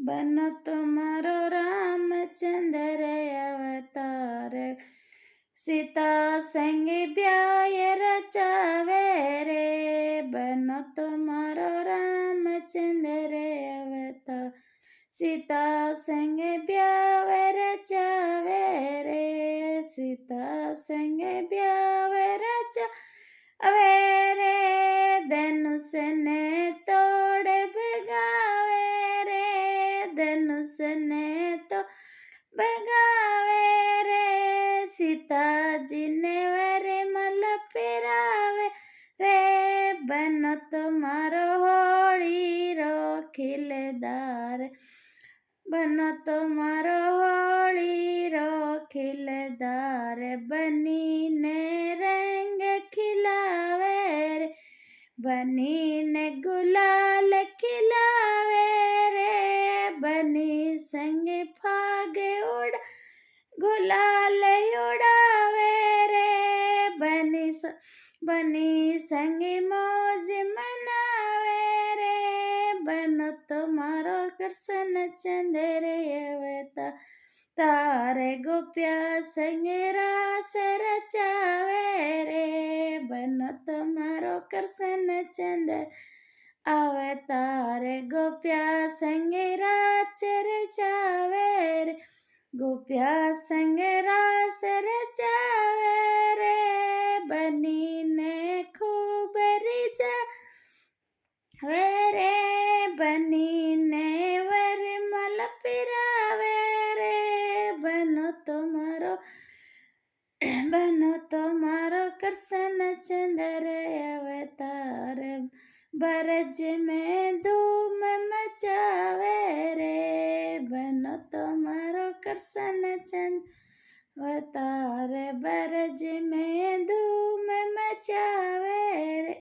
बनो तुम्हारो रामचंद्र अवतार। सीता संग ब्याह रचावे रे, बनो तुम्हारो रामचंद्र अवतार। सीता संग ब्याह रचावे रे, सीता संग ब्याह रचावे रे। धनुष ने तोड़ भगावे रे, धनुष ने तो भगावे रे। सीता जी ने वरे मल पिरावे रे, बनो तुम्हारो होली रो खिलदार। बनो तुम्हारो होली रो खिलदार। बनी ने रंग खिलावे रे, बनी ने गुलाल खिलावे रे। बनी संग फाग उड़ा गुलाल उड़ावे रे, बनी संग मौज मनावे रे। बनो तुम्हारो कृष्ण चंद्र अवतार। तारे गोपिया संग रास रचावे रे, बनो तुम्हारो कृष्ण चंद्र अवतार। गोपिया संग रास रचावे रे, गोपिया संग रास रचावे रे। बनी ने खूब रिझावे रे, बनी ने वर मल पिरावे रे। बनो तुम्हारो कृष्ण चंद्र अवतार। ब्रज में धूम मचावे रे, बनो तुम्हारो कृष्ण चंद्र अवतार। ब्रज में धूम मचावे